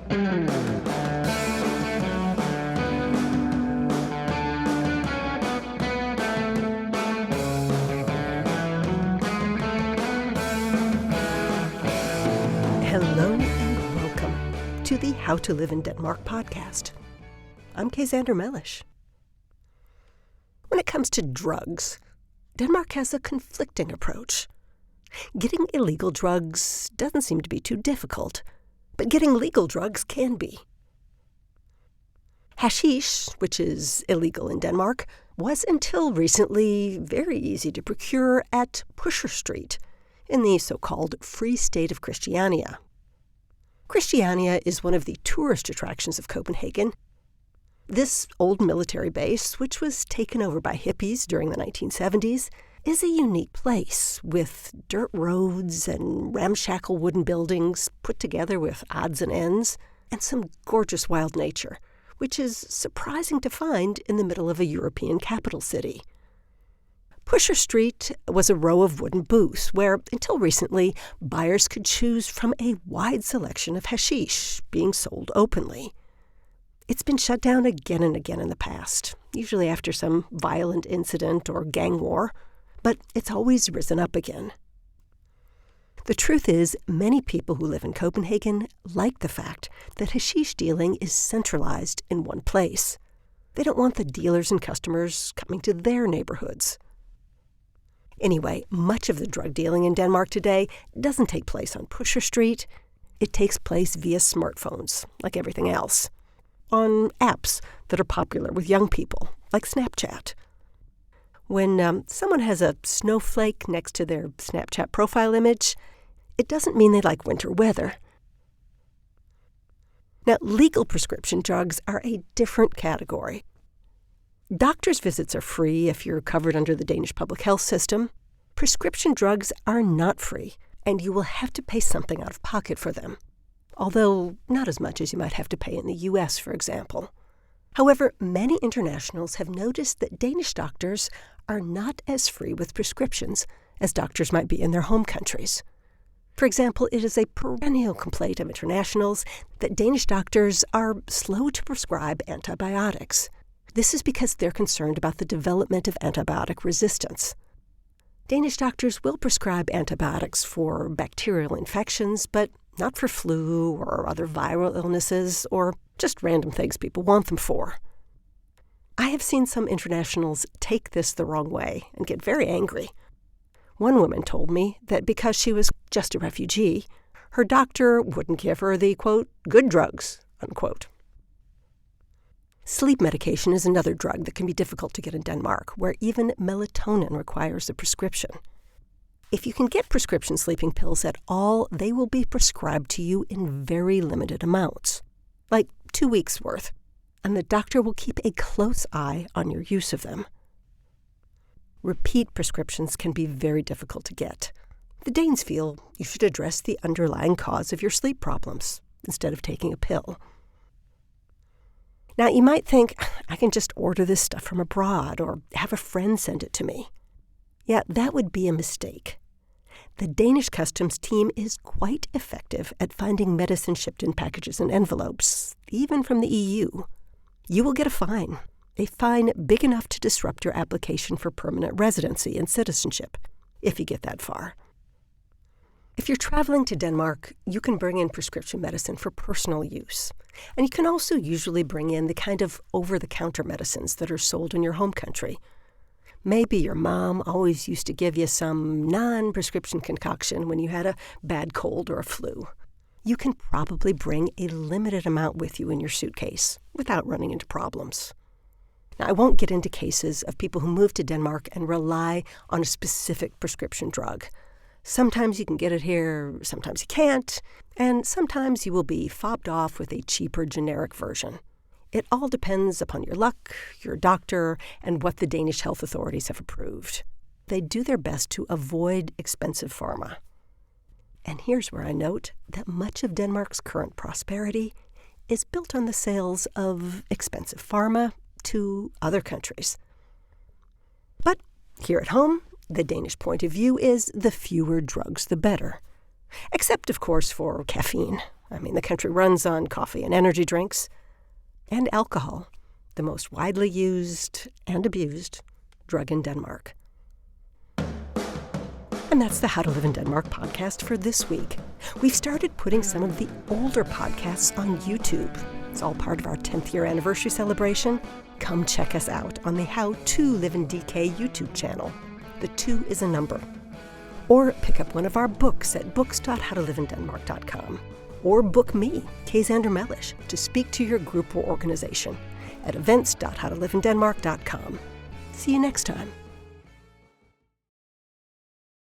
Hello and welcome to the How to Live in Denmark podcast. I'm Kaysander Mellish. When it comes to drugs, Denmark has a conflicting approach. Getting illegal drugs doesn't seem to be too difficult, but getting legal drugs can be. Hashish, which is illegal in Denmark, was until recently very easy to procure at Pusher Street in the so-called Free State of Christiania. Christiania is one of the tourist attractions of Copenhagen. This old military base, which was taken over by hippies during the 1970s, is a unique place with dirt roads and ramshackle wooden buildings put together with odds and ends, and some gorgeous wild nature, which is surprising to find in the middle of a European capital city. Pusher Street was a row of wooden booths where, until recently, buyers could choose from a wide selection of hashish being sold openly. It's been shut down again and again in the past, usually after some violent incident or gang war, but it's always risen up again. The truth is, many people who live in Copenhagen like the fact that hashish dealing is centralized in one place. They don't want the dealers and customers coming to their neighborhoods. Anyway, much of the drug dealing in Denmark today doesn't take place on Pusher Street. It takes place via smartphones, like everything else, on apps that are popular with young people, like Snapchat. When someone has a snowflake next to their Snapchat profile image, it doesn't mean they like winter weather. Now, legal prescription drugs are a different category. Doctors' visits are free if you're covered under the Danish public health system. Prescription drugs are not free, and you will have to pay something out of pocket for them, although not as much as you might have to pay in the U.S., for example. However, many internationals have noticed that Danish doctors are not as free with prescriptions as doctors might be in their home countries. For example, it is a perennial complaint of internationals that Danish doctors are slow to prescribe antibiotics. This is because they're concerned about the development of antibiotic resistance. Danish doctors will prescribe antibiotics for bacterial infections, but not for flu or other viral illnesses or just random things people want them for. I have seen some internationals take this the wrong way and get very angry. One woman told me that because she was just a refugee, her doctor wouldn't give her the, quote, good drugs, unquote. Sleep medication is another drug that can be difficult to get in Denmark, where even melatonin requires a prescription. If you can get prescription sleeping pills at all, they will be prescribed to you in very limited amounts, like 2 weeks' worth, and the doctor will keep a close eye on your use of them. Repeat prescriptions can be very difficult to get. The Danes feel you should address the underlying cause of your sleep problems instead of taking a pill. Now, you might think, I can just order this stuff from abroad or have a friend send it to me. Yeah, that would be a mistake. The Danish customs team is quite effective at finding medicine shipped in packages and envelopes, even from the EU. You will get a fine big enough to disrupt your application for permanent residency and citizenship, if you get that far. If you're traveling to Denmark, you can bring in prescription medicine for personal use. And you can also usually bring in the kind of over-the-counter medicines that are sold in your home country. Maybe your mom always used to give you some non-prescription concoction when you had a bad cold or a flu. You can probably bring a limited amount with you in your suitcase without running into problems. Now, I won't get into cases of people who move to Denmark and rely on a specific prescription drug. Sometimes you can get it here, sometimes you can't, and sometimes you will be fobbed off with a cheaper generic version. It all depends upon your luck, your doctor, and what the Danish health authorities have approved. They do their best to avoid expensive pharma. And here's where I note that much of Denmark's current prosperity is built on the sales of expensive pharma to other countries. But here at home, the Danish point of view is the fewer drugs, the better. Except, of course, for caffeine, The country runs on coffee and energy drinks, and alcohol, the most widely used and abused drug in Denmark. And that's the How to Live in Denmark podcast for this week. We've started putting some of the older podcasts on YouTube. It's all part of our 10th year anniversary celebration. Come check us out on the How to Live in DK YouTube channel. The 2 is a number. Or pick up one of our books at books.howtoliveindenmark.com. Or book me, Kay Zander Mellish, to speak to your group or organization at events.howtoliveindenmark.com. See you next time.